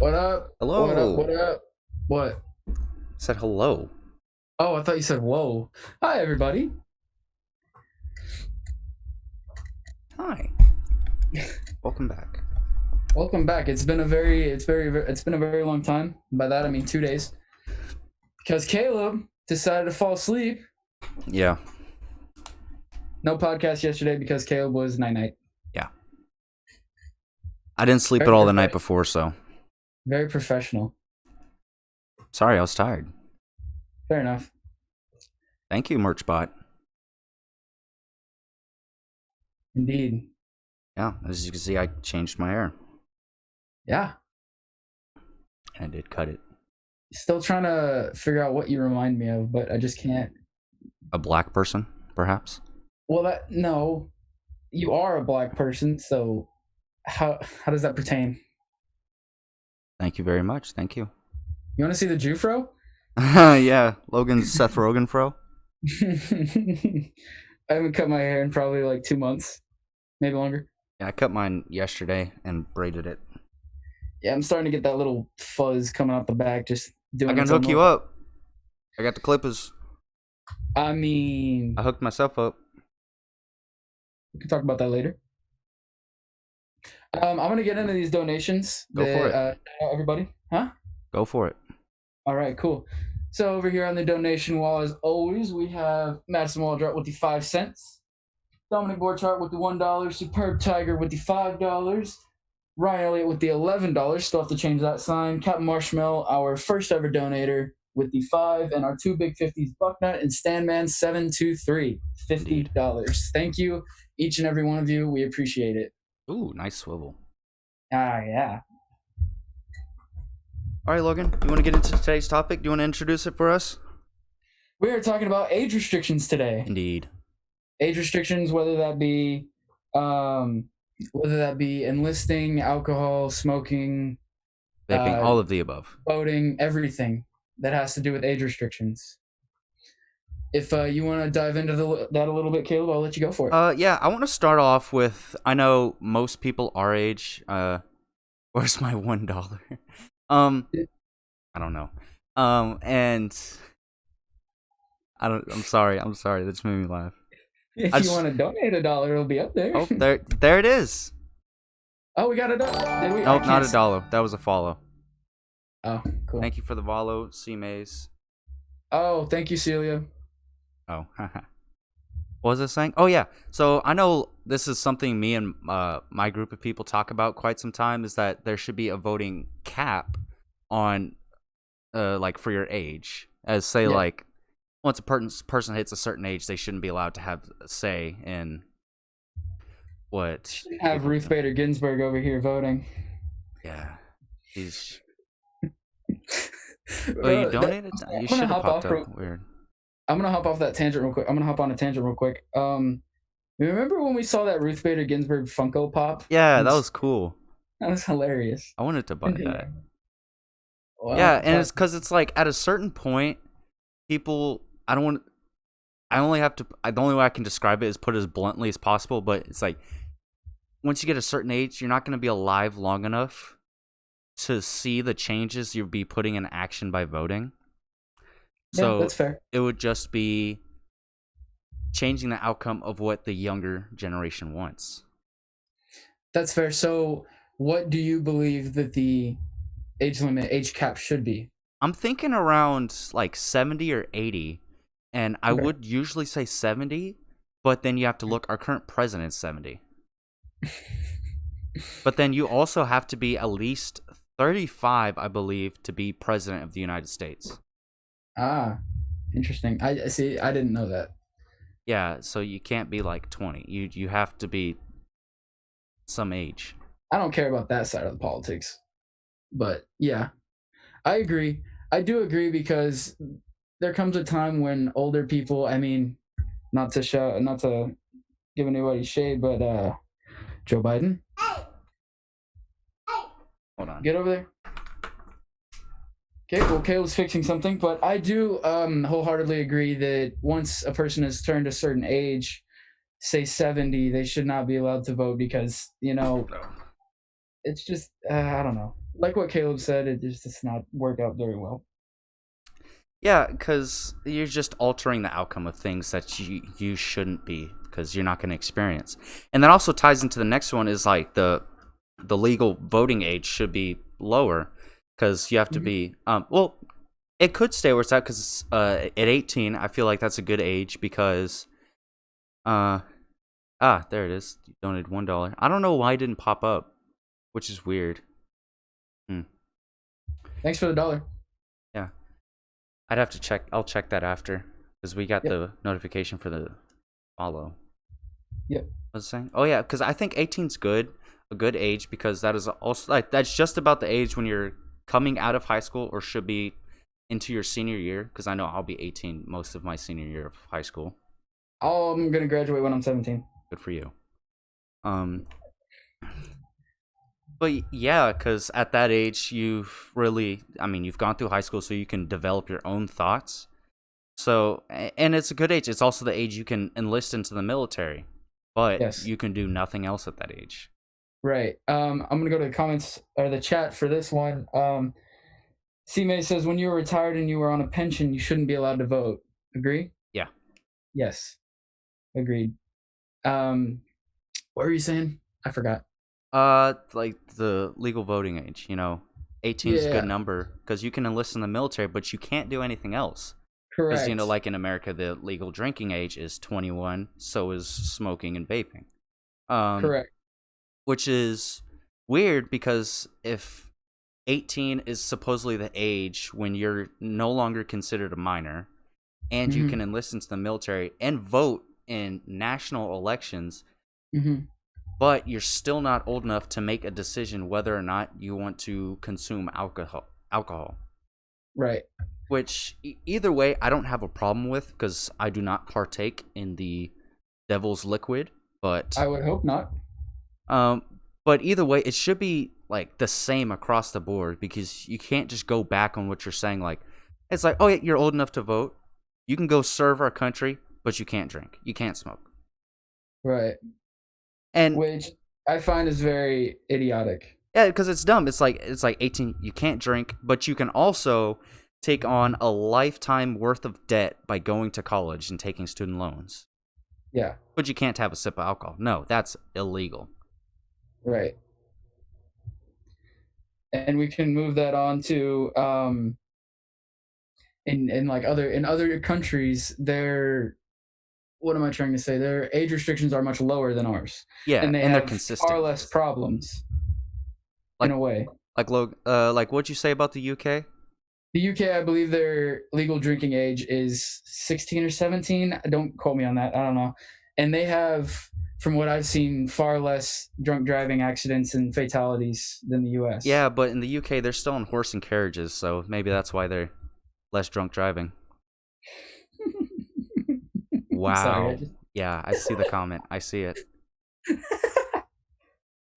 What up? What up? Hello. What up? What? Said hello. Oh, I thought you said whoa. Hi, everybody. Hi. Welcome back. Welcome back. It's been a very long time. By that I mean 2 days. Because Caleb decided to fall asleep. Yeah. No podcast yesterday because Caleb was night night. Yeah. I didn't sleep at Very all the night profe- before, so Very professional. sorry, I was tired. Fair enough. Thank you, Merchbot. Indeed. Yeah, as you can see, I changed my hair. Yeah. I did cut it. Still trying to figure out what you remind me of, but I just can't. A black person, perhaps? Well, no, you are a black person, so how does that pertain? Thank you very much. Thank you. You want to see the Jufro? Yeah, Logan's Seth Rogen fro. I haven't cut my hair in probably like 2 months, maybe longer. Yeah, I cut mine yesterday and braided it. Yeah, I'm starting to get that little fuzz coming out the back, just doing. I can its own hook you little- up. I got the clippers. I mean, I hooked myself up. we can talk about that later. I'm gonna get into these donations. Go for it. Everybody, huh? Go for it. All right, cool. So over here on the donation wall, as always, we have Madison Waldrop with the 5 cents, Dominic Borchardt with the $1, Superb Tiger with the $5, Ryan Elliott with the $11. Still have to change that sign. Captain Marshmallow, our first ever donator, with the 5, and our two big 50s, Bucknut and Stanman723, $50. Thank you, each and every one of you. We appreciate it. Ooh, nice swivel. Yeah. All right, Logan, you want to get into today's topic? Do you want to introduce it for us? We are talking about age restrictions today. Indeed. Age restrictions, whether that be enlisting, alcohol, smoking, Vaping, all of the above. voting, everything that has to do with age restrictions. If you want to dive into that a little bit, Caleb, I'll let you go for it. Yeah, I want to start off with, I know most people our age, where's my $1? I don't know. And I'm sorry, that just made me laugh. If you want to donate $1, it'll be up there. Oh, there it is. Oh, we got it up. Did we? Nope, not $1. That was a follow. Oh, cool. Thank you for the follow, C Maze. Oh, thank you, Celia. Oh, what was I saying? Oh yeah. So I know this is something me and my group of people talk about quite some time, is that there should be a voting cap on like for your age, as say like once a person hits a certain age, they shouldn't be allowed to have a say in what Have Ruth Bader Ginsburg over here voting. Yeah, he's. Oh, you donated? You should have popped up. Weird. I'm gonna hop off that tangent real quick. I'm gonna hop on a tangent real quick. Remember when we saw that Ruth Bader Ginsburg Funko Pop? Yeah, that was cool. That was hilarious. I wanted to buy that. Well, yeah, and it's because it's like at a certain point, people. The only way I can describe it is put it as bluntly as possible. But it's like once you get a certain age, you're not going to be alive long enough to see the changes you'll be putting in action by voting. So that's fair. It would just be changing the outcome of what the younger generation wants. That's fair. So what do you believe that the age cap should be? I'm thinking around like 70 or 80, and I would usually say 70, but then you have to look, our current president's 70. But then you also have to be at least 35, I believe, to be president of the United States. Ah, interesting. I see. I didn't know that. Yeah, so you can't be like 20. You have to be some age. I don't care about that side of the politics. But yeah, I agree. I do agree because there comes a time when older people, I mean, not to give anybody shade, but Joe Biden. Hold on. Get over there. Okay, well, Caleb's fixing something, but I do wholeheartedly agree that once a person has turned a certain age, say 70, they should not be allowed to vote because, it's just, I don't know. like what Caleb said, it just does not work out very well. Yeah, because you're just altering the outcome of things that you shouldn't be, because you're not going to experience. And that also ties into the next one is like the legal voting age should be lower because you have to Mhm. be well, it could stay where it's at because at 18 I feel like that's a good age because uh there it is. You donated $1. I don't know why it didn't pop up, which is weird. Hmm. Thanks for the dollar. Yeah, I'd have to check. I'll check that after because we got Yep. the notification for the follow. Yep. What was I saying? Oh yeah, because I think 18's good, a good age because that is also like that's just about the age when you're coming out of high school or should be into your senior year. Because I know I'll be 18 most of my senior year of high school. I'm gonna graduate when I'm 17. Good for you. Um, but yeah, because at that age you've really, I mean, you've gone through high school, so you can develop your own thoughts. So, and it's a good age. It's also the age you can enlist into the military, but Yes. you can do nothing else at that age. Right. I'm gonna go to the comments or the chat for this one. C May says when you were retired and you were on a pension, you shouldn't be allowed to vote. Agree? Yeah. Yes. Agreed. Um, what were you saying? I forgot. Like the legal voting age, 18 is a good Yeah. number because you can enlist in the military, but you can't do anything else. Because, Correct. like in America, the legal drinking age is 21, so is smoking and vaping. Um, Correct. which is weird because if 18 is supposedly the age when you're no longer considered a minor and you Mm-hmm. can enlist into the military and vote in national elections, Mm-hmm. but you're still not old enough to make a decision whether or not you want to consume alcohol. Right. Which either way I don't have a problem with because I do not partake in the devil's liquid, but I would hope not. um but either way it should be like the same across the board because you can't just go back on what you're saying. Like it's like, oh yeah, you're old enough to vote, you can go serve our country, but you can't drink, you can't smoke. Right. And Which I find is very idiotic. yeah, because it's dumb. It's like 18. You can't drink, but you can also take on a lifetime worth of debt by going to college and taking student loans. Yeah. But you can't have a sip of alcohol. No, that's illegal. Right. And we can move that on to in like other countries, their what am I trying to say? Their age restrictions are much lower than ours, Yeah, and they and they're have far consistent. less problems in Like a way. like what'd you say about the UK? The UK, I believe their legal drinking age is 16 or 17. Don't quote me on that. I don't know. And they have, from what I've seen, far less drunk driving accidents and fatalities than the US. Yeah, but in the UK they're still on horse and carriages, so maybe that's why they're less drunk driving. Sorry, Wow. Yeah, I see the comment. I see it.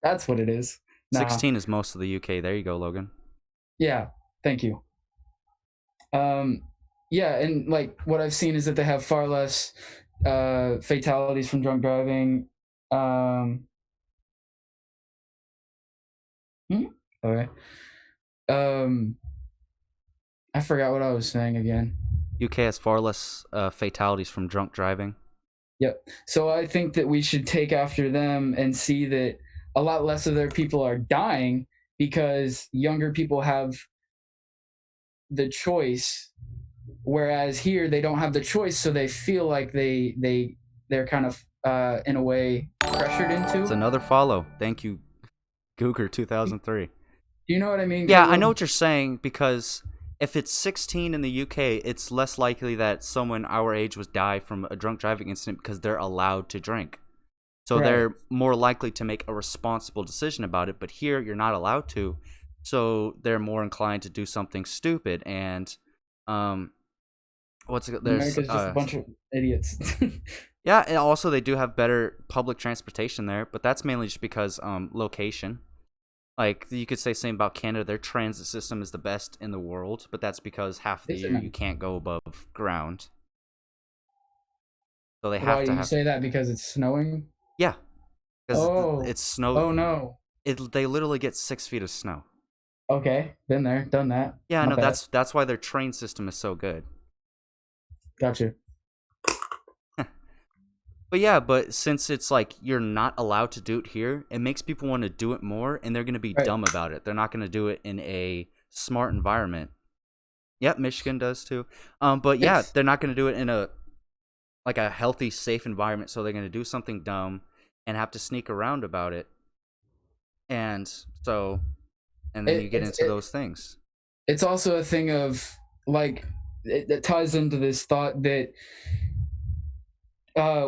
that's what it is. Nah. 16 is most of the UK. There you go, Logan. Yeah. Thank you. Um, yeah, and like what I've seen is that they have far less fatalities from drunk driving. Um, okay. Um, I forgot what I was saying again. UK has far less fatalities from drunk driving. Yep. So I think that we should take after them and see that a lot less of their people are dying because younger people have the choice, whereas here they don't have the choice, so they feel like they're kind of in a way pressured It's into. another follow. Thank you, Googer 2003. Do you know what I mean, Yeah, I know Caleb? what you're saying because if it's 16 in the UK, it's less likely that someone our age would die from a drunk driving incident because they're allowed to drink. So Right. they're more likely to make a responsible decision about it. But here, you're not allowed to. So they're more inclined to do something stupid. And um, what's it? There's America's just a bunch of idiots. yeah, and also they do have better public transportation there, but that's mainly just because location. Like you could say same about Canada, their transit system is the best in the world, but that's because half of the Is it year not? you can't go above ground, so they have Why do to you have say that? Because it's snowing? yeah, because Oh. it's snow. Oh no. They literally get 6 feet of snow. Okay, been there, done that. Yeah, I Not know bad. that's why their train system is so good. Gotcha. But yeah, but since it's like you're not allowed to do it here, it makes people want to do it more, and they're going to be Right. dumb about it. They're not going to do it in a smart environment. Yep, Michigan does too. But yeah, It's they're not going to do it in a like a healthy, safe environment. So they're going to do something dumb and have to sneak around about it. And so, and then you it, get it's into it, those things. it's also a thing of like it ties into this thought that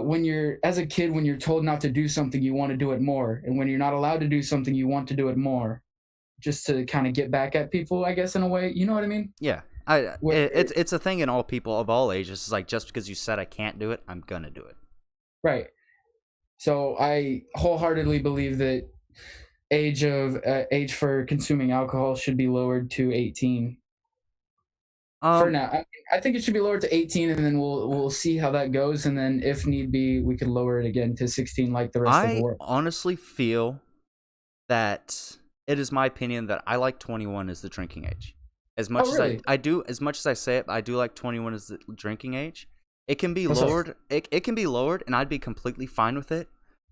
when you're as a kid, when you're told not to do something, you want to do it more, and when you're not allowed to do something, you want to do it more, just to kind of get back at people, I guess, in a way. You know what I mean? Yeah, Where it's a thing in all people of all ages. It's like just because you said I can't do it, I'm gonna do it. right. So I wholeheartedly believe that age for consuming alcohol should be lowered to 18 for Um, now. I think it should be lowered to 18, and then we'll see how that goes, and then if need be, we could lower it again to 16, like the rest of the I world. honestly feel that it is my opinion that I like 21 as the drinking age. As much Oh, as really? I do, as much as I say it, I do like 21 as the drinking age. It can be What's up? lowered. It can be lowered, and I'd be completely fine with it.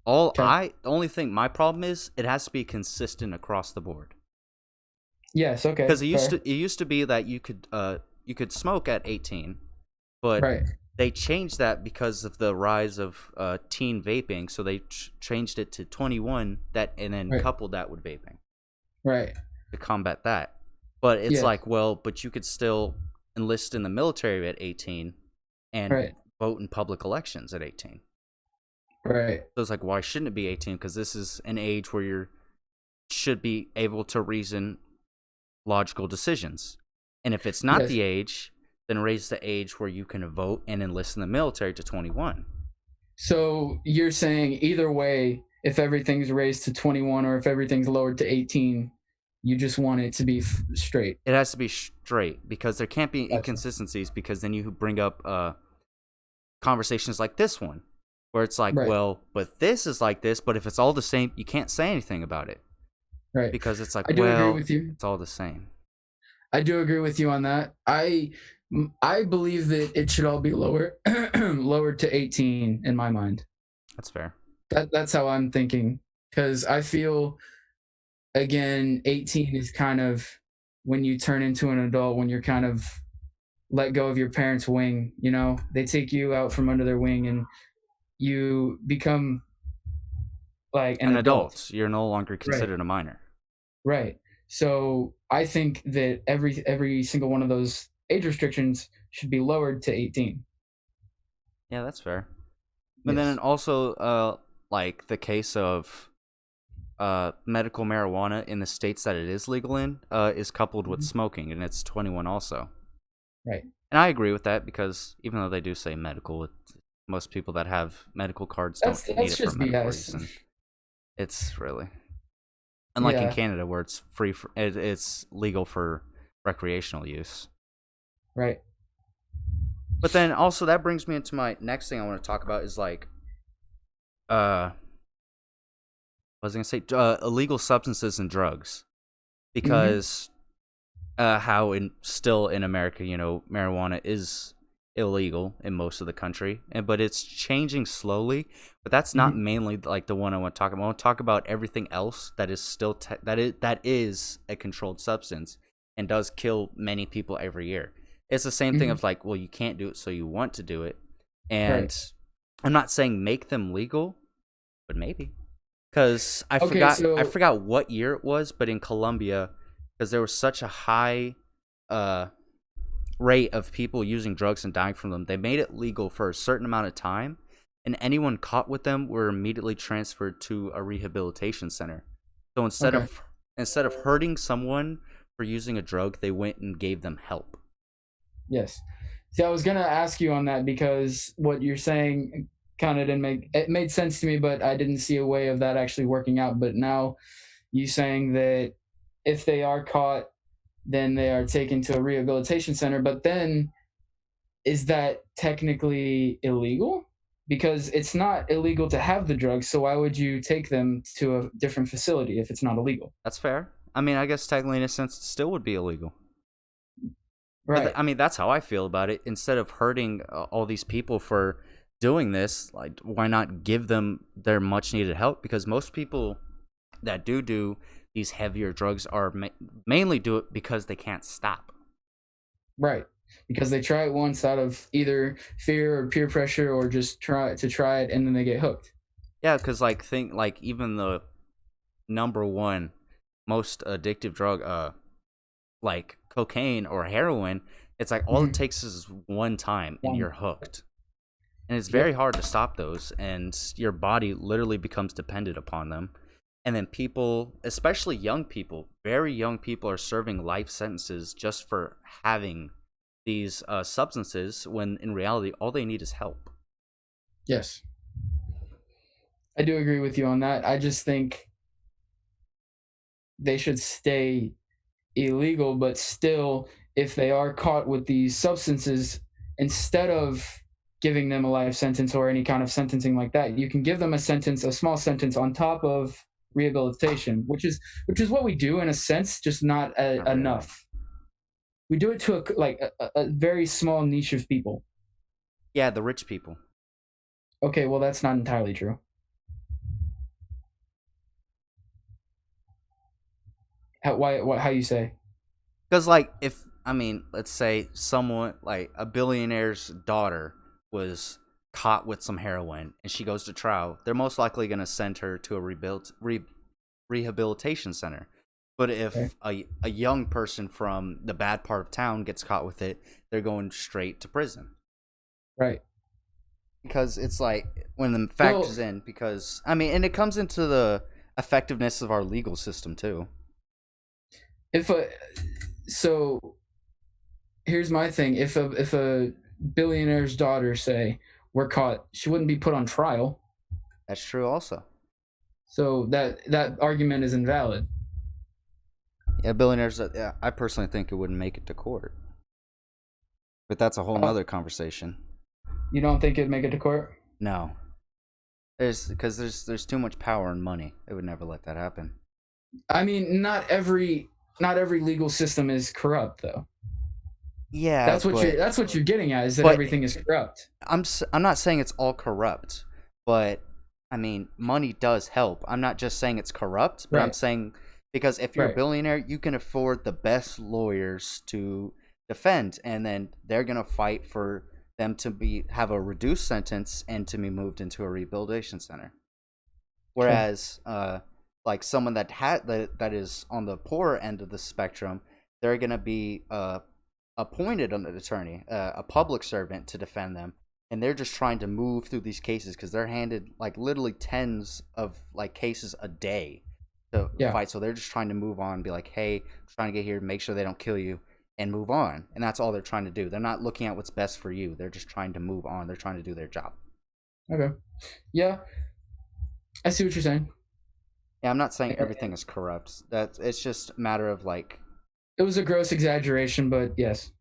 Okay. The only thing my problem is it has to be consistent across the board. Yes. Okay. Because Fair. it used to be that you could smoke at 18, but Right. they changed that because of the rise of teen vaping. So they changed it to 21. That and then Right. coupled that with vaping Right. to combat that. But it's Yes. like, well, but you could still enlist in the military at 18 and Right. vote in public elections at 18. Right. So it's like, why shouldn't it be 18? Because this is an age where you should be able to reason logical decisions. And if it's not Yes. the age, then raise the age where you can vote and enlist in the military to 21. So you're saying either way, if everything's raised to 21 or if everything's lowered to 18, you just want it to be straight. It has to be straight because there can't be Gotcha. inconsistencies because then you bring up conversations like this one where it's like, Right. well, but this is like this, but if it's all the same, you can't say anything about it Right. because it's like, I do agree well, with you. it's all the same. I do agree with you on that. I believe that it should all be lower lowered to 18 in my mind. That's fair. That's how I'm thinking, cuz I feel again 18 is kind of when you turn into an adult, when you're kind of let go of your parents' wing, you know? They take you out from under their wing and you become like an An adult. adult, you're no longer Right. considered a minor. Right. So I think that every single one of those age restrictions should be lowered to 18. Yeah, that's fair. But then Yes. also, like the case of medical marijuana in the states that it is legal in is coupled with Mhm. smoking, and it's 21 also. Right. And I agree with that because even though they do say medical, most people that have medical cards don't need That's it for a just medical BS. reason. It's really unlike in Yeah. Canada where it's free for it's legal for recreational use. Right. But then also that brings me into my next thing I want to talk about is like what was I gonna say illegal substances and drugs Hmm. because how in still in America, you know, marijuana is illegal in most of the country, and but it's changing slowly. But that's not Hmm. mainly like the one I want to talk about. I want to talk about everything else that is still that is a controlled substance and does kill many people every year. It's the same thing Hmm. of like, well, you can't do it, so you want to do it, Right. and I'm not saying make them legal, but maybe because Okay. I So forgot what year it was, but in Colombia, because there was such a high uh rate of people using drugs and dying from them, they made it legal for a certain amount of time, and anyone caught with them were immediately transferred to a rehabilitation center. So okay. instead of hurting someone for using a drug, they went and gave them help. Yes. See, I was gonna ask you on that because what you're saying kind of didn't make it made sense to me, but I didn't see a way of that actually working out. But now you saying that if they are caught, then they are taken to a rehabilitation center. But then is that technically illegal? Because it's not illegal to have the drugs, so why would you take them to a different facility if it's not illegal? That's fair. I mean, I guess technically in a sense it still would be illegal. But Right. I mean, that's how I feel about it. Instead of hurting all these people for doing this, like, why not give them their much needed help? Because most people that do these heavier drugs are mainly do it because they can't stop. Right. Because they try it once out of either fear or peer pressure, or just try it and then they get hooked. Yeah, because like think like even the number one most addictive drug, like cocaine or heroin, it's like all it Mhm. takes is one time and One. you're hooked. And it's very Yep. hard to stop those, and your body literally becomes dependent upon them. And then people, especially young people, very young people, are serving life sentences just for having these substances, when in reality all they need is help. Yes. I do agree with you on that. I just think they should stay illegal, but still, if they are caught with these substances, instead of giving them a life sentence or any kind of sentencing like that, you can give them a small sentence on top of rehabilitation, which is what we do in a sense, just not Not really. enough. We do it to a very small niche of people. Yeah, the rich people. Okay, well that's not entirely true. How you say? Because, like, if, I mean, let's say someone, like a billionaire's daughter, was caught with some heroin and she goes to trial, they're most likely going to send her to a rehabilitation center. But Okay. if a young person from the bad part of town gets caught with it, they're going straight to prison. Right. Because it's like, when the Well, factors in, because, I mean, and it comes into the effectiveness of our legal system, too. if a so here's my thing. If a billionaire's daughter, say, were caught, she wouldn't be put on trial. That's true, also. So that argument is invalid. Yeah, billionaires, yeah, I personally think it wouldn't make it to court. But that's a whole Oh, nother conversation. you don't think it'd make it to court? No, there's too much power and money. They would never let that happen. I mean, not every legal system is corrupt, though. Yeah, That's what you're getting at, is that but everything is corrupt. I'm not saying it's all corrupt, but I mean, money does help. I'm not just saying it's corrupt, but I'm Right. saying, because if you're a Right. billionaire, you can afford the best lawyers to defend, and then they're gonna fight for them to be have a reduced sentence and to be moved into a rehabilitation center. True. Whereas, like someone that is on the poorer end of the spectrum, they're gonna be appointed an attorney, a public servant to defend them, and they're just trying to move through these cases because they're handed like literally tens of like cases a day to Yeah. fight. So they're just trying to move on, and be like, "Hey, I'm trying to get here, make sure they don't kill you, and move on." And that's all they're trying to do. They're not looking at what's best for you. They're just trying to move on. They're trying to do their job. Okay. Yeah, I see what you're saying. Yeah, I'm not saying And everything is corrupt. That it's just a matter of like, it was a gross exaggeration, but yes.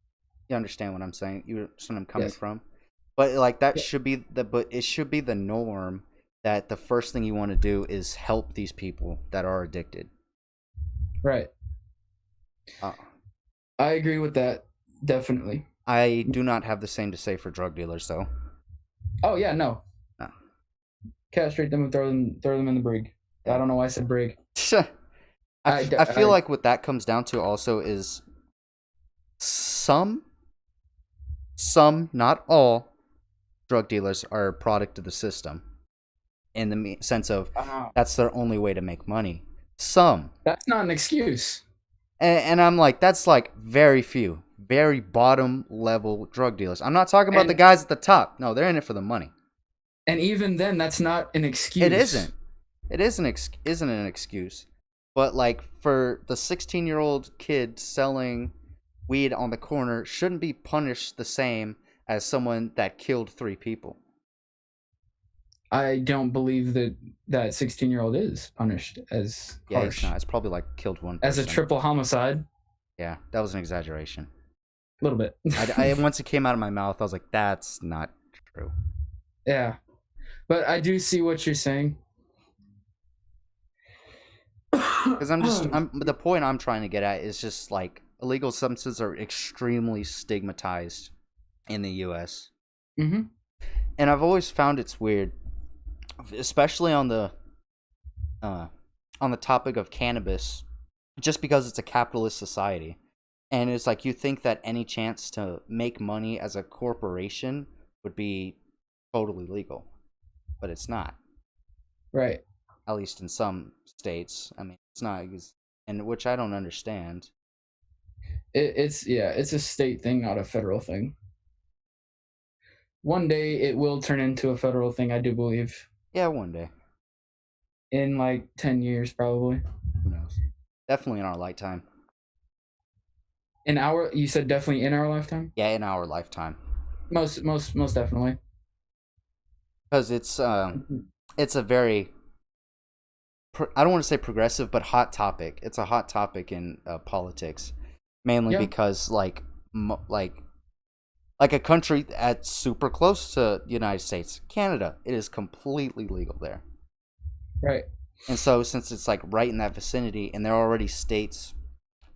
you understand what I'm saying. You understand where I'm coming Yes. from. But like that Yeah. should be but it should be the norm, that the first thing you want to do is help these people that are addicted. Right. Uh, I agree with that. Definitely. I do not have the same to say for drug dealers, though. Oh yeah, no. No. Castrate them and throw them in the brig. I Yeah. don't know why I said brig. I, I feel I like what that comes down to also is some, not all, drug dealers are a product of the system, in the sense of that's their only way to make money. Some, that's not an excuse. and I'm like, that's like very few, very bottom level drug dealers. I'm not talking about the And guys at the top. No, they're in it for the money. and even then, that's not an It excuse. isn't. It isn't an excuse. But like, for the 16-year-old kid selling weed on the corner shouldn't be punished the same as someone that killed 3 people. I don't believe that 16-year-old is punished as Yeah, he's harsh not. It's probably like killed one as a person. triple homicide. Yeah, that was an exaggeration. A little bit. I once it came out of my mouth, I was like, that's not true. Yeah, but I do see what you're saying. Because I'm the point I'm trying to get at is just like illegal substances are extremely stigmatized in the U.S. Mm-hmm. And I've always found it's weird, especially uh, on the topic of cannabis, just because it's a capitalist society, and it's like you think that any chance to make money as a corporation would be totally legal, but it's not. Right. At least in some states. I mean, it's not, and which I don't understand. It's a state thing, not a federal thing. One day it will turn into a federal thing, I do believe. Yeah, one day. In like 10 years, probably. Who knows? Definitely in our lifetime. You said definitely in our lifetime. Yeah, in our lifetime. Most definitely. Because it's a very I don't want to say progressive, but hot topic. It's a hot topic in politics, mainly because like a country that's super close to the United States, Canada, it is completely legal there. Right. And so since it's like right in that vicinity, and there are already states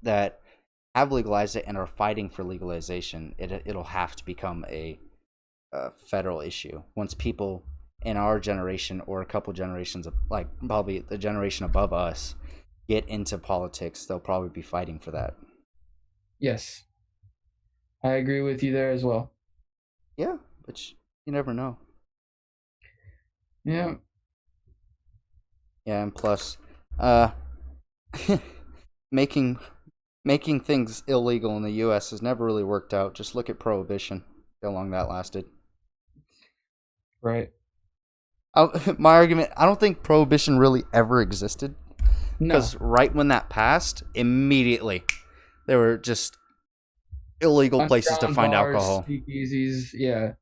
that have legalized it and are fighting for legalization, it'll have to become a federal issue once people in our generation or a couple generations of, like probably the generation above us, get into politics. They'll probably be fighting for that. Yes, I agree with you there as well. Yeah, but you never know. Yeah. Yeah, and plus making things illegal in the US has never really worked out. Just look at prohibition, how long that lasted. Right. My argument, I don't think prohibition really ever existed. No. Because right when that passed, immediately there were just illegal places to find bars, alcohol. Speakeasies, yeah.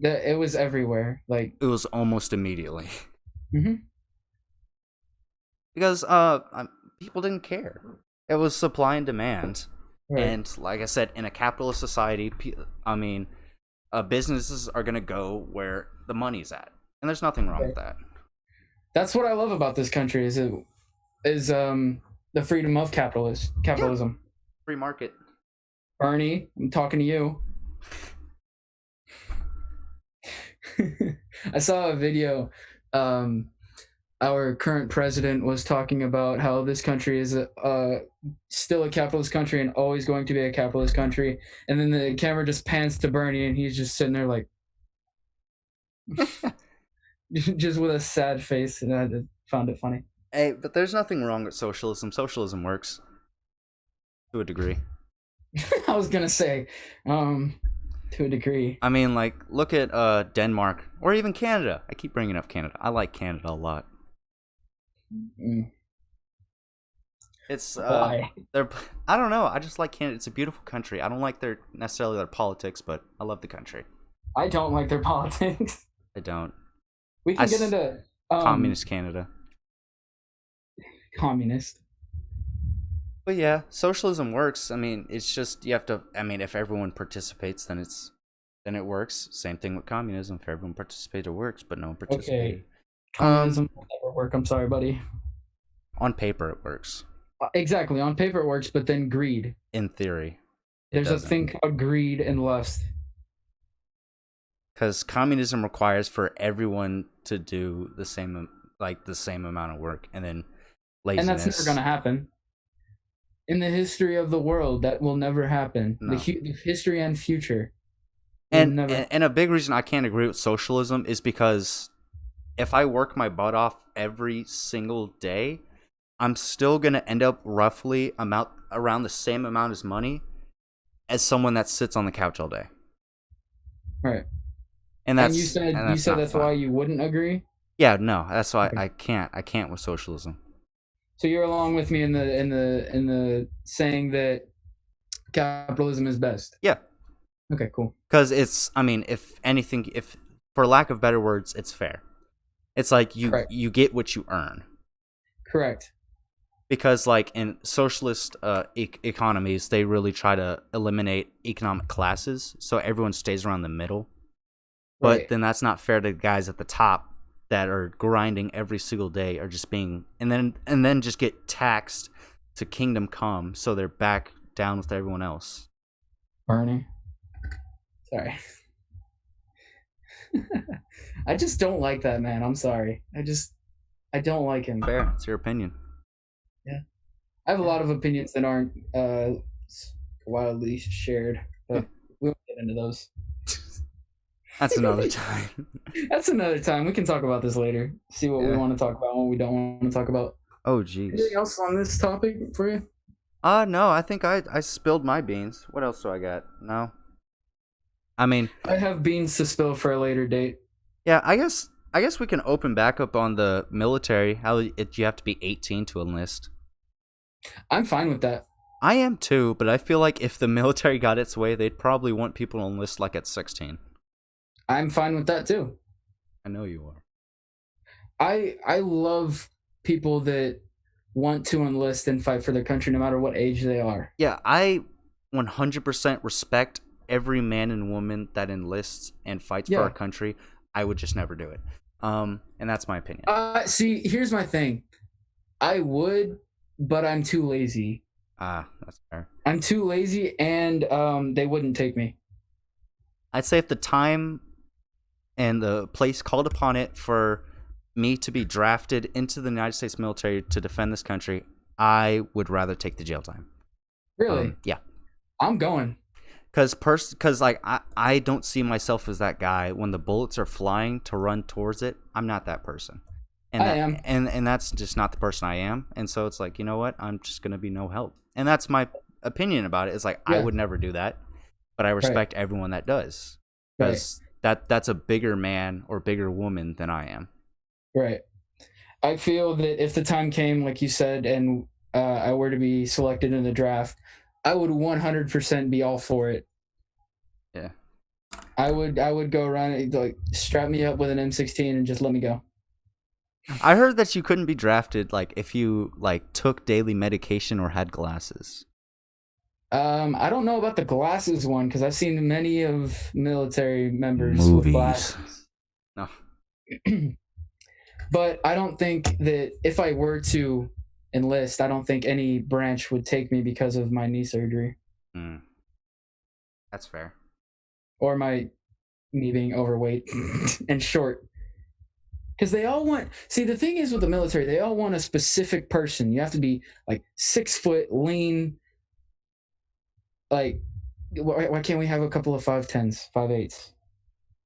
It was everywhere. Like it was almost immediately. Mm-hmm. Because people didn't care. It was supply and demand. Right. And like I said, in a capitalist society, I mean, businesses are going to go where the money's at. And there's nothing wrong with that. That's what I love about this country is the freedom of capitalism. Yeah. Free market. Bernie, I'm talking to you. I saw a video. Our current president was talking about how this country is still a capitalist country and always going to be a capitalist country. And then the camera just pans to Bernie and he's just sitting there like just with a sad face, and I found it funny. Hey, but there's nothing wrong with socialism. Socialism works to a degree. I was gonna say, to a degree. I mean, like, look at Denmark or even Canada. I keep bringing up Canada. I like Canada a lot. It's why? I don't know. I just like Canada. It's a beautiful country. I don't like necessarily their politics, but I love the country. I don't like their politics. I don't. We can get into communist Canada. Communist. But yeah, socialism works. I mean, it's just you have to. I mean, if everyone participates, then it works. Same thing with communism. If everyone participates, it works. But no one participates. Okay. Communism will never work. I'm sorry, buddy. On paper, it works. Exactly. On paper, it works, but then greed. In theory, there's a thing called greed and lust. Because communism requires for everyone to do the same amount of work, and then laziness. And that's never going to happen. In the history of the world, that will never happen. No. The history and future. And a big reason I can't agree with socialism is because if I work my butt off every single day, I'm still going to end up roughly around the same amount as money as someone that sits on the couch all day. Right. And you said that's why you wouldn't agree? Yeah, no, that's why I can't with socialism. So you're along with me in the saying that capitalism is best. Yeah. Okay, cool. Because it's, I mean, if anything, if for lack of better words, it's fair. It's like you get what you earn. Correct. Because like in socialist economies, they really try to eliminate economic classes, so everyone stays around the middle. But then that's not fair to the guys at the top that are grinding every single day are just being and then just get taxed to kingdom come, so they're back down with everyone else. Bernie. Sorry. I just don't like that man. I'm sorry. I don't like him. Fair, it's your opinion. Yeah. I have a lot of opinions that aren't wildly shared, but we won't get into those. That's another time. That's another time. We can talk about this later. See what we want to talk about and what we don't want to talk about. Oh, jeez. Anything else on this topic for you? No, I think I spilled my beans. What else do I got? No. I mean, I have beans to spill for a later date. yeah, I guess we can open back up on the military. You have to be 18 to enlist. I'm fine with that. I am too, but I feel like if the military got its way, they'd probably want people to enlist like at 16. I'm fine with that too. I know you are. I love people that want to enlist and fight for their country no matter what age they are. Yeah, I 100% respect every man and woman that enlists and fights for our country. I would just never do it. And that's my opinion. See, here's my thing. I would, but I'm too lazy. That's fair. I'm too lazy, and they wouldn't take me. I'd say if the time and the place called upon it for me to be drafted into the United States military to defend this country, I would rather take the jail time. Really? Yeah. I'm going. Cause like I don't see myself as that guy when the bullets are flying to run towards it. I'm not that person. And I am. And that's just not the person I am. And so it's like, you know what? I'm just gonna be no help. And that's my opinion about it. It's like I would never do that, but I respect everyone that does. Because that's a bigger man or bigger woman than I am. Right. I feel that if the time came, like you said, and I were to be selected in the draft, I would 100% be all for it. Yeah. I would go around, like, strap me up with an M16 and just let me go. I heard that you couldn't be drafted like if you like took daily medication or had glasses. I don't know about the glasses one because I've seen many of military members with glasses. No. But I don't think that if I were to enlist, I don't think any branch would take me because of my knee surgery. That's fair. Or me being overweight and short. Because they all want... See, the thing is with the military, they all want a specific person. You have to be, like, 6 foot, lean... Like, why can't we have a couple of 5'10s, 5'8s?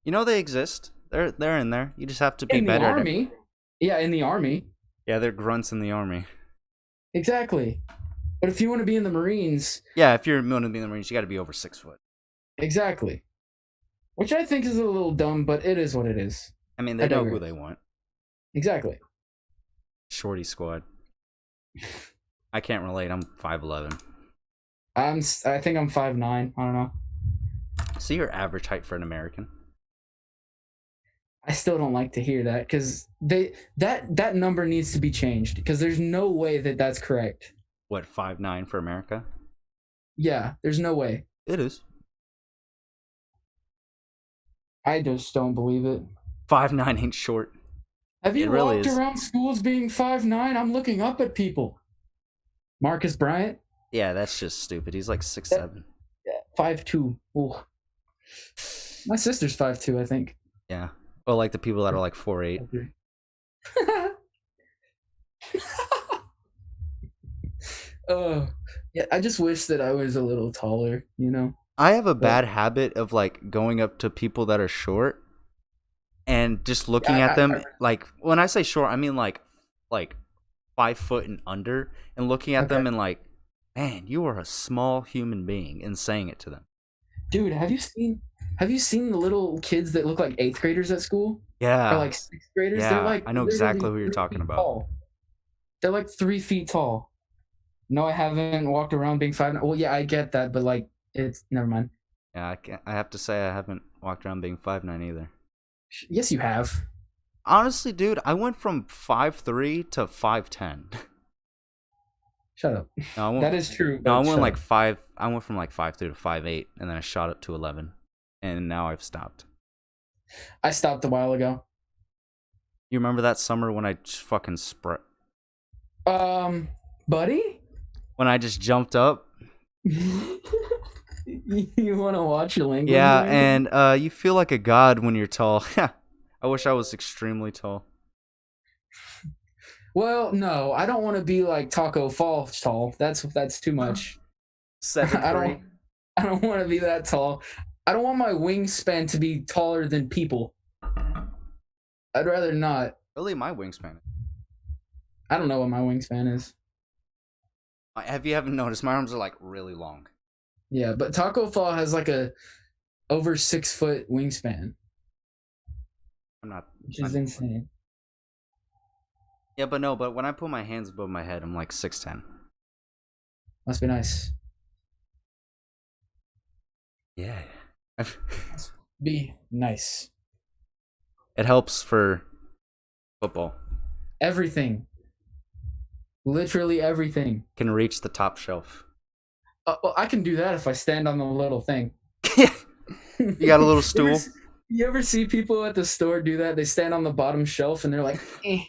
You know they exist. They're in there. You just have to be better. In the army. Yeah, in the army. Yeah, they're grunts in the army. Exactly. But if you want to be in the Marines... Yeah, if you're going to be in the Marines, you got to be over 6 foot. Exactly. Which I think is a little dumb, but it is what it is. I mean, they know who they want. Exactly. Shorty squad. I can't relate. I'm 5'11". I think I'm 5'9". I don't know. So your average height for an American? I still don't like to hear that because that number needs to be changed because there's no way that that's correct. What, 5'9" for America? Yeah, there's no way. It is. I just don't believe it. 5'9" ain't short. Have you walked around schools being 5'9"? I'm looking up at people. Marcus Bryant? Yeah, that's just stupid. He's like 6'7". Yeah, 5'2". Ooh. My sister's 5'2", I think. Yeah. Well, like the people that are like 4'8". Yeah, I just wish that I was a little taller, you know? I have a bad habit of like going up to people that are short and just looking at them. Like when I say short, I mean like 5 foot and under, and looking at them and like, man, you are a small human being, and saying it to them. Dude, have you seen the little kids that look like 8th graders at school? Yeah. Or like 6th graders? Yeah, They're like, I know exactly who you're talking about. Tall. They're like 3 feet tall. No, I haven't walked around being 5'9". Well, yeah, I get that, but like, it's never mind. Yeah, I have to say I haven't walked around being 5'9" either. Yes, you have. Honestly, dude, I went from 5'3" to 5'10". Shut up. No, that is true. No, I went like 5. I went from like 5'3" to 5'8", and then I shot up to 11, and now I've stopped. I stopped a while ago. You remember that summer when I just fucking spread Buddy? when I just jumped up? You want to watch your language or Yeah, anything? and you feel like a god when you're tall. I wish I was extremely tall. Well, no, I don't want to be like Taco Fall tall. That's too much. I 7'3". don't I don't want to be that tall. I don't want my wingspan to be taller than people. I'd rather not. Really, my wingspan. I don't know what my wingspan is. Have you haven't noticed? My arms are like really long. Yeah, but Taco Fall has like a over 6 foot wingspan, I'm not. which is insane. Yeah, but no. But when I put my hands above my head, I'm like 6'10". Must be nice. Yeah. Be nice. It helps for football. Everything. Literally everything. Can reach the top shelf. Well, I can do that if I stand on the little thing. You got a little stool? You ever see people at the store do that? They stand on the bottom shelf and they're like, eh.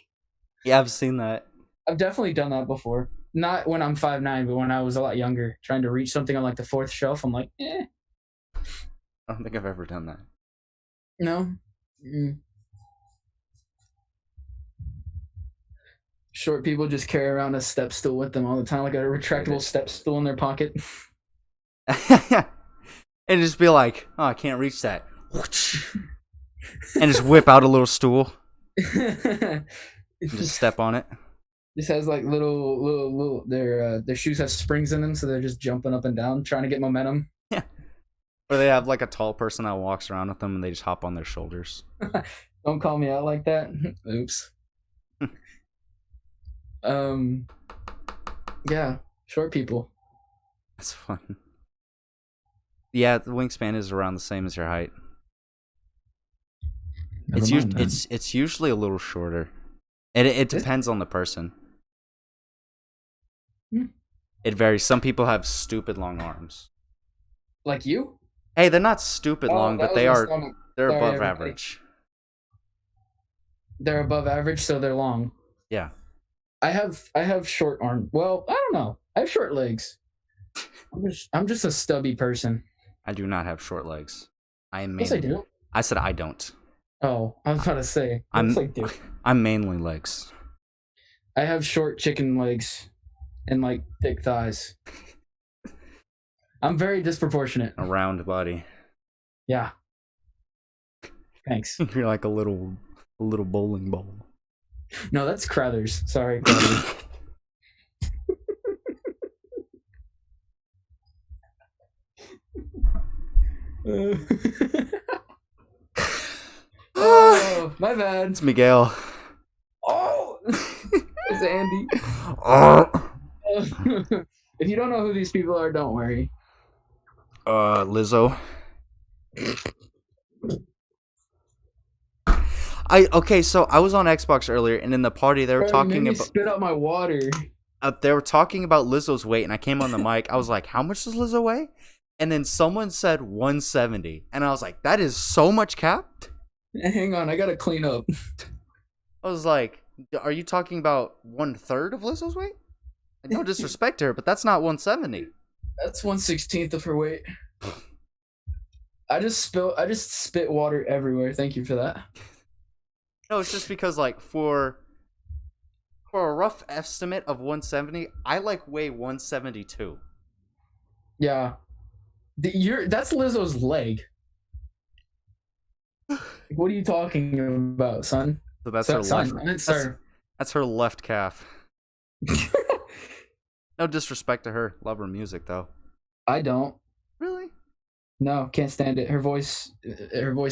Yeah, I've seen that. I've definitely done that before. Not when I'm 5'9", but when I was a lot younger, trying to reach something on like the fourth shelf. I'm like, eh. I don't think I've ever done that. No. Mm. Short people just carry around a step stool with them all the time, like a retractable step stool in their pocket. And just be like, oh, I can't reach that. And just whip out a little stool and just step on it. Just has like little their shoes have springs in them, so they're just jumping up and down, trying to get momentum. Yeah. Or they have like a tall person that walks around with them and they just hop on their shoulders. Don't call me out like that. Oops. Yeah, short people. That's fun. Yeah, the wingspan is around the same as your height. It's usually a little shorter. It depends on the person. It varies. Some people have stupid long arms. Like you? Hey, they're not stupid long, but they're Sorry, above everybody. average. They're above average, so they're long. Yeah. I have short arm. Well, I don't know. I have short legs. I'm just a stubby person. I do not have short legs. I am mainly. Yes, I do. I said I don't. Oh, I was about to say. I'm I'm mainly legs. I have short chicken legs and like thick thighs. I'm very disproportionate. A round body. Yeah. Thanks. You're like a little bowling ball. No, that's Crothers. Sorry, Crothers. Oh, my bad. It's Miguel. Oh, it's Andy. If you don't know who these people are, don't worry. Lizzo. So I was on Xbox earlier, and in the party they were talking about. Spit out my water. They were talking about Lizzo's weight, and I came on the mic. I was like, "How much does Lizzo weigh?" And then someone said 170, and I was like, "That is so much capped." Hang on, I gotta clean up. I was like, "Are you talking about 1/3 of Lizzo's weight?" No disrespect to her, but that's not 170. That's 1/16 of her weight. I just spit water everywhere. Thank you for that. No, it's just because like for a rough estimate of 170, I like weigh 172. Yeah. That's Lizzo's leg. What are you talking about, son? So that's her left. Sir. That's her left calf. No disrespect to her. Love her music though. I don't. Really? No, can't stand it. Her voice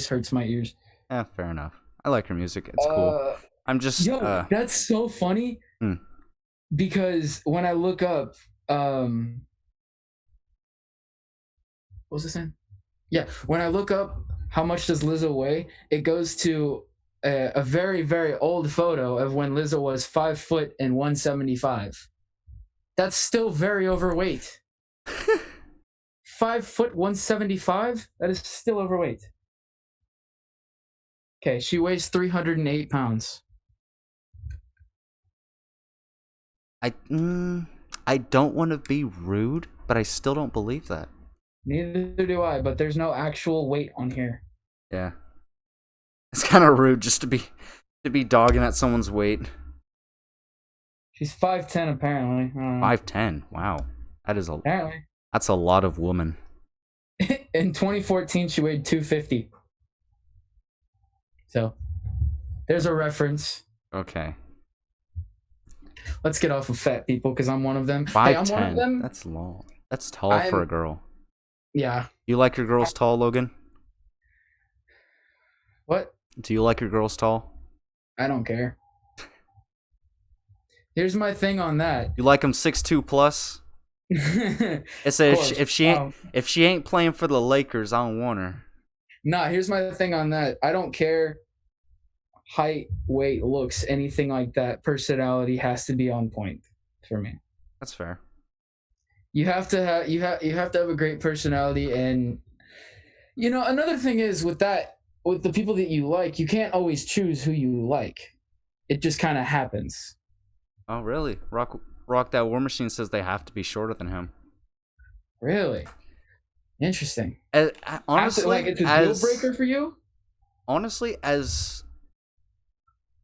hurts my ears. Yeah, fair enough. I like her music. It's cool. I'm just that's so funny. Because when I look up what was this in? Yeah, when I look up how much does Lizzo weigh, it goes to a very, very old photo of when Lizzo was 5 foot and 175. That's still very overweight. 5 foot 175? That is still overweight. Okay, she weighs 308 pounds. I don't want to be rude, but I still don't believe that. Neither do I, but there's no actual weight on here. Yeah. It's kind of rude just to be dogging at someone's weight. She's 5'10" apparently. 5'10". Wow. Apparently. That's a lot of woman. In 2014 she weighed 250. So, there's a reference. Okay. Let's get off of fat people because I'm one of them. 5'10". Hey, I'm one of them. That's long. That's tall for a girl. Yeah. You like your girls tall, Logan? What? Do you like your girls tall? I don't care. Here's my thing on that. You like them 6'2" plus? It's if she ain't playing for the Lakers, I don't want her. Nah, here's my thing on that. I don't care height, weight, looks, anything like that. Personality has to be on point for me. That's fair. You have to have a great personality, and another thing is with the people that you like, you can't always choose who you like. It just kind of happens. Oh, really? Rock That War Machine says they have to be shorter than him. Really? Interesting. Honestly, it's a deal breaker for you? Honestly, as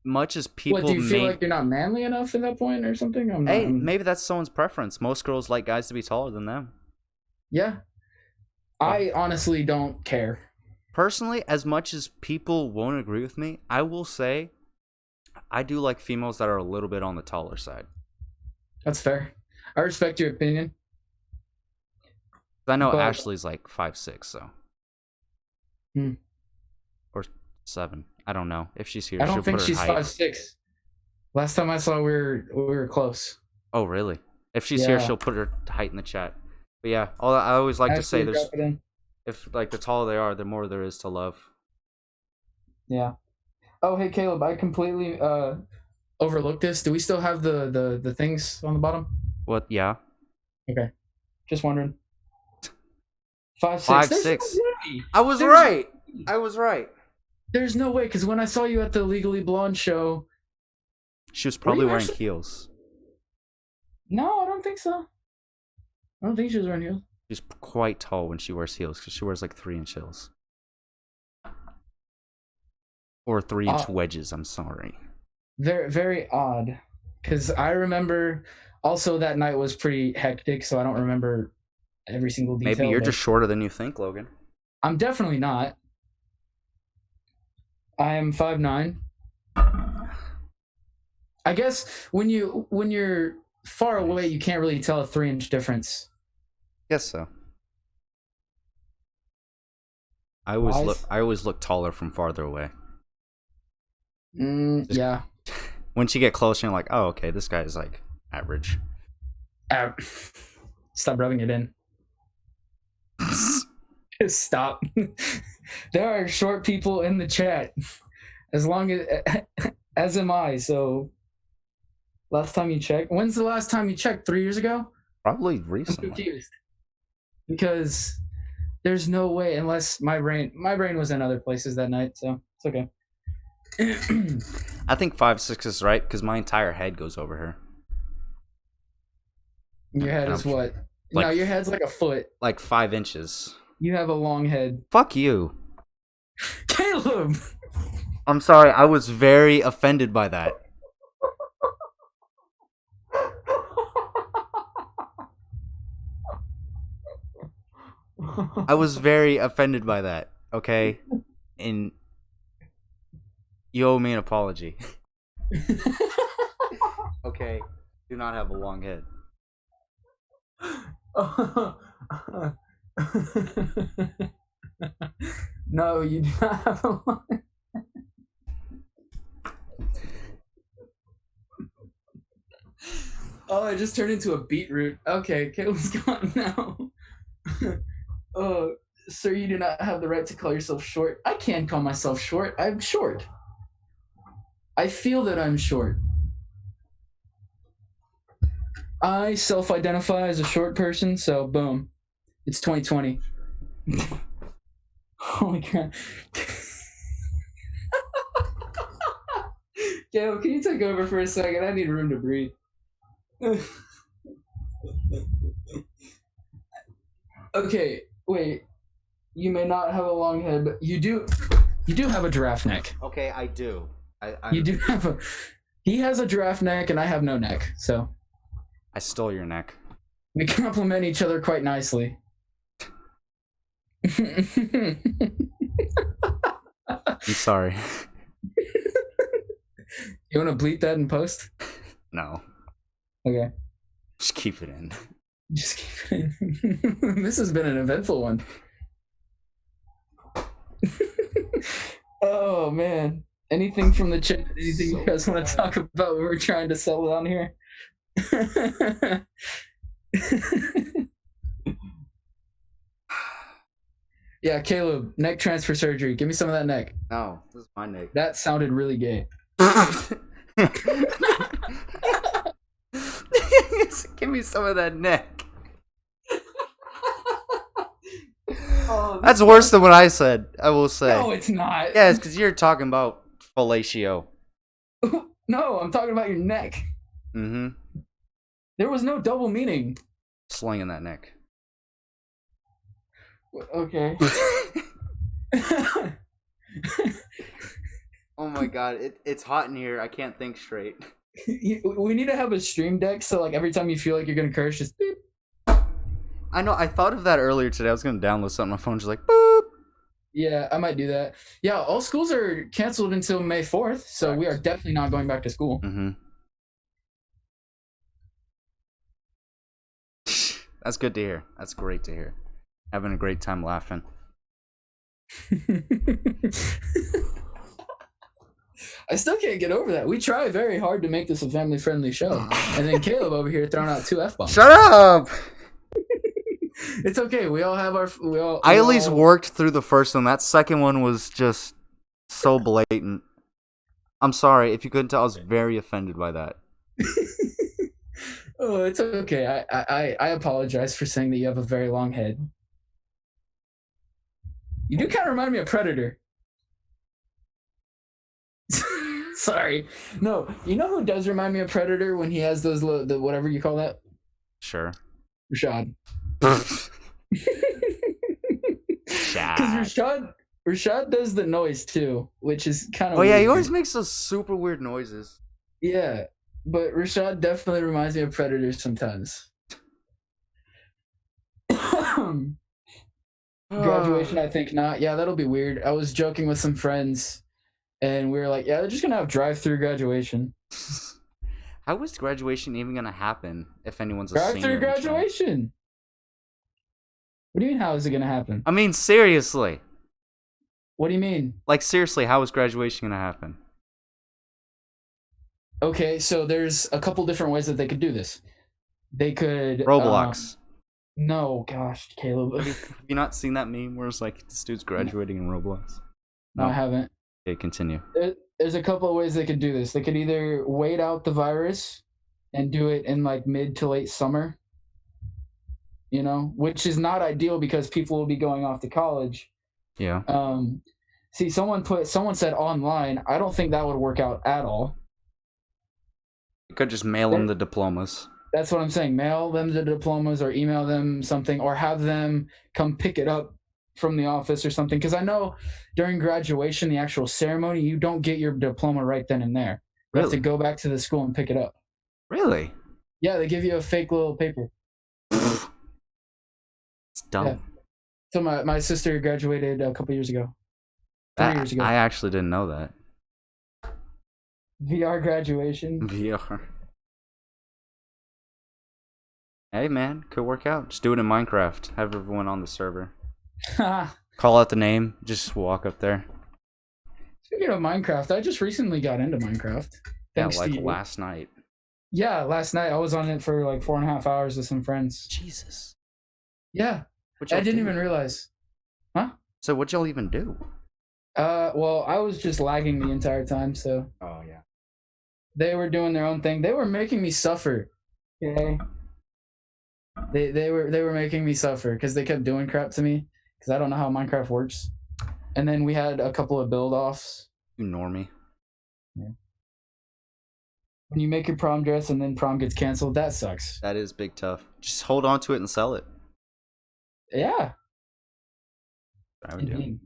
much as people do you feel like you're not manly enough at that point or something? Maybe that's someone's preference. Most girls like guys to be taller than them. Yeah. I honestly don't care. Personally, as much as people won't agree with me, I will say I do like females that are a little bit on the taller side. That's fair. I respect your opinion. I know Ashley's like 5'6", so. Or 7. I don't know. If she's here, I don't think she's 5'6". Last time I saw we were close. Oh, really? If she's here, she'll put her height in the chat. But yeah, I always like to say if like the taller they are, the more there is to love. Yeah. Oh, hey Caleb, I completely overlooked this. Do we still have the things on the bottom? What? Yeah. Okay. Just wondering. 5'6". 5'6". I was right. There's no way, because when I saw you at the Legally Blonde show, she was probably wearing heels. No, I don't think so. I don't think she was wearing heels. She's quite tall when she wears heels, because she wears like 3-inch heels. Or 3-inch wedges, I'm sorry. Very, very odd. Because I remember also that night was pretty hectic, so I don't remember every single detail. Maybe you're just shorter than you think, Logan. I'm definitely not. I am 5'9". I guess when you're far away, you can't really tell a 3-inch difference. Guess so. I always look taller from farther away. Yeah. Once you get closer, you're like, oh, okay, this guy is like average. Stop rubbing it in. Just stop. There are short people in the chat. As am I. So, last time you checked. When's the last time you checked? 3 years ago? Probably recently. I'm confused. Because there's no way, unless my brain was in other places that night. So it's okay. I think 5'6" is right because my entire head goes over her. Your head is what? No, your head's like a foot. Like 5 inches. You have a long head. Fuck you. Caleb! I'm sorry, I was very offended by that. I was very offended by that, okay? And you owe me an apology. Okay, do not have a long head. No, you do not have a long head. Oh, I just turned into a beetroot. Okay, Caleb's gone now. Sir, you do not have the right to call yourself short. I can call myself short. I'm short. I feel that I'm short. I self-identify as a short person, so boom. It's 2020. Holy crap. Caleb, can you take over for a second? I need room to breathe. Okay, wait. You may not have a long head, but you do. You do have a giraffe neck. Okay, I do. You do have a. He has a giraffe neck, and I have no neck, so I stole your neck. we complement each other quite nicely. I'm sorry. You want to bleep that in post? No, Okay. just keep it in. Just keep it in. This has been an eventful one. Oh man. Anything from the chat? Anything you guys want to talk about? We're trying to settle down here. Yeah, Caleb, neck transfer surgery. Give me some of that neck. No, this is my neck. That sounded really gay. Give me some of that neck. Oh, That's worse than what I said, I will say. no, it's not. Yeah, it's because you're talking about fellatio. No, I'm talking about your neck. Mm-hmm. There was no double meaning. Slinging that neck. Okay. Oh my god, it's hot in here. I can't think straight. We need to have a stream deck so like every time you feel like you're gonna curse, just beep. I know, I thought of that earlier today. I was going to download something on my phone, just like, boop. Yeah, I might do that. Yeah, all schools are canceled until May 4th, so we are definitely not going back to school. Mm-hmm. That's good to hear. That's great to hear. Having a great time laughing. I still can't get over that. We try very hard to make this a family-friendly show, and then Caleb over here throwing out 2 F-bombs. Shut up! It's okay. We all have our. I at least worked through the first one. That second one was just so blatant. I'm sorry. If you couldn't tell, I was very offended by that. Oh, it's okay. I apologize for saying that you have a very long head. You do kind of remind me of Predator. Sorry. No, you know who does remind me of Predator when he has those, the whatever you call that? Sure. Rashad. Shad. Because Rashad does the noise too, which is kind of. Oh yeah, weird. he always makes those super weird noises. Yeah, but Rashad definitely reminds me of Predator sometimes. Graduation, I think not. Yeah, that'll be weird. I was joking with some friends, and we were like, "Yeah, they're just gonna have drive-through graduation." How is graduation even gonna happen if anyone's a senior? Drive-through graduation. What do you mean? How is it gonna happen? I mean, seriously. What do you mean? Like, seriously, how is graduation gonna happen? Okay, so there's a couple different ways that they could do this. They could Roblox. No, gosh, Caleb. Have you not seen that meme where it's like this dude's graduating in Roblox? No, I haven't. Okay, continue. There's a couple of ways they could do this. They could either wait out the virus and do it in like mid to late summer, you know, which is not ideal because people will be going off to college. Yeah. See, someone said online. I don't think that would work out at all. You could just mail them the diplomas. That's what I'm saying. Mail them the diplomas or email them something or have them come pick it up from the office or something. Because I know during graduation, the actual ceremony, you don't get your diploma right then and there. You have to go back to the school and pick it up. Really? Yeah, they give you a fake little paper. It's dumb. Yeah. So my sister graduated a couple years ago. 3 years ago. I actually didn't know that. VR graduation. VR. Hey man, could work out. Just do it in Minecraft. Have everyone on the server. Call out the name. Just walk up there. Speaking of Minecraft, I just recently got into Minecraft. Thanks yeah, like to you. last night. Yeah, last night I was on it for like 4.5 hours with some friends. Jesus. Yeah, I didn't even realize. Huh? So what'd y'all even do? Well, I was just lagging the entire time, so. Oh yeah. They were doing their own thing. They were making me suffer. Okay. They were making me suffer because they kept doing crap to me because I don't know how Minecraft works. And then we had a couple of build offs. You normie. Yeah. When you make your prom dress and then prom gets canceled, that sucks. That is big tough. Just hold on to it and sell it. Yeah, I would do. indeed.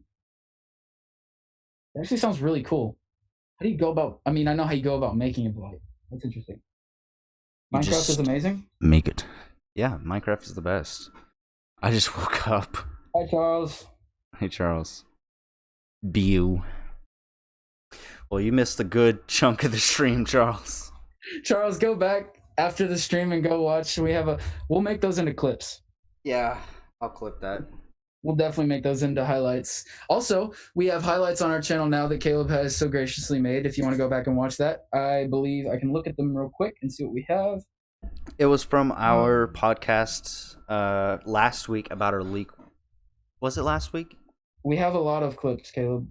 It actually sounds really cool. How do you go about? I mean, I know how you go about making it, but like, that's interesting. You Minecraft is just amazing. make it. Yeah, Minecraft is the best. I just woke up. Hi, Charles. Hey, Charles. Bu. Well, you missed a good chunk of the stream, Charles. Charles, go back after the stream and go watch. We'll make those into clips. Yeah, I'll clip that. We'll definitely make those into highlights. Also, we have highlights on our channel now that Caleb has so graciously made. If you want to go back and watch that, I believe I can look at them real quick and see what we have. It was from our podcast last week about our leak. Was it last week? We have a lot of clips, Caleb.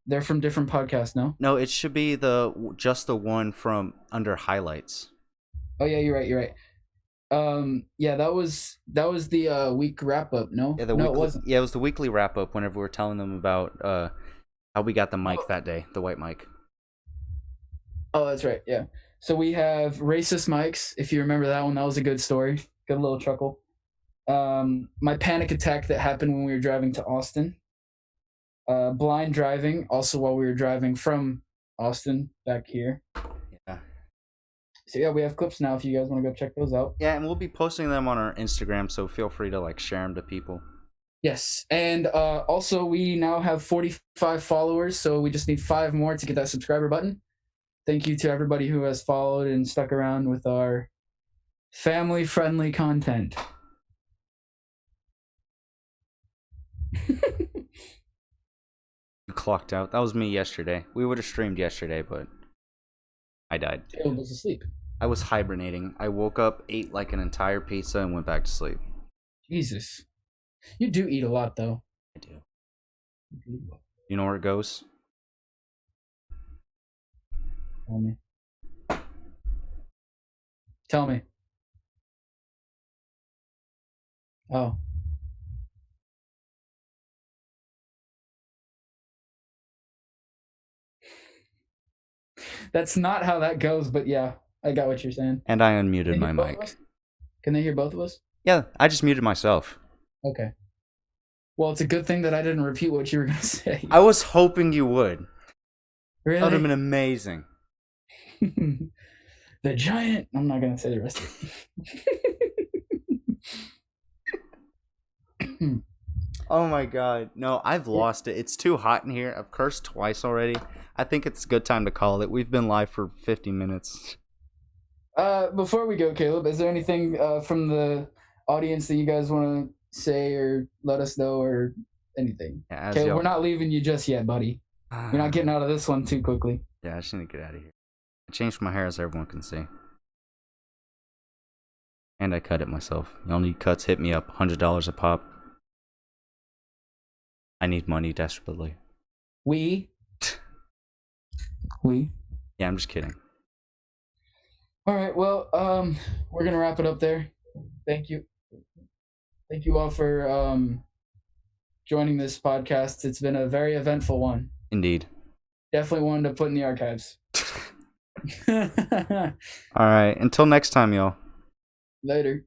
They're from different podcasts, no? No, it should be just the one from under highlights. Oh yeah, you're right. Yeah, that was the week wrap up. No, Yeah, it wasn't. Yeah, it was the weekly wrap up. Whenever we were telling them about how we got the mic that day, the white mic. Oh, that's right. Yeah. So we have racist mics. If you remember that one, that was a good story. Good little chuckle. My panic attack that happened when we were driving to Austin. Blind driving, also while we were driving from Austin back here. Yeah. So yeah, we have clips now if you guys want to go check those out. Yeah, and we'll be posting them on our Instagram, so feel free to like share them to people. Yes, and also we now have 45 followers, so we just need 5 more to get that subscriber button. Thank you to everybody who has followed and stuck around with our family-friendly content. You clocked out. That was me yesterday. We would have streamed yesterday, but I died. Caleb was asleep. I was hibernating. I woke up, ate like an entire pizza, and went back to sleep. Jesus. You do eat a lot, though. I do. You know where it goes? Tell me. Tell me. Oh. That's not how that goes, but yeah, I got what you're saying. And I unmuted my mic. Can they hear both of us? Yeah, I just muted myself. Okay. Well, it's a good thing that I didn't repeat what you were going to say. I was hoping you would. Really? That would have been amazing. The giant. I'm not going to say the rest of it. Oh my god. No, I've lost it. It's too hot in here. I've cursed twice already. I think it's a good time to call it. We've been live for 50 minutes. Before we go, Caleb, is there anything from the audience that you guys want to say or let us know or anything? Yeah, Caleb, we're not leaving you just yet, buddy. You're not getting out of this one too quickly. Yeah, I just need to get out of here. I changed my hair as everyone can see. And I cut it myself. Y'all need cuts, hit me up. $100 a pop. I need money desperately. We? Yeah, I'm just kidding. All right, well, we're going to wrap it up there. Thank you. Thank you all for joining this podcast. It's been a very eventful one. Indeed. Definitely one to put in the archives. All right, until next time, y'all. Later.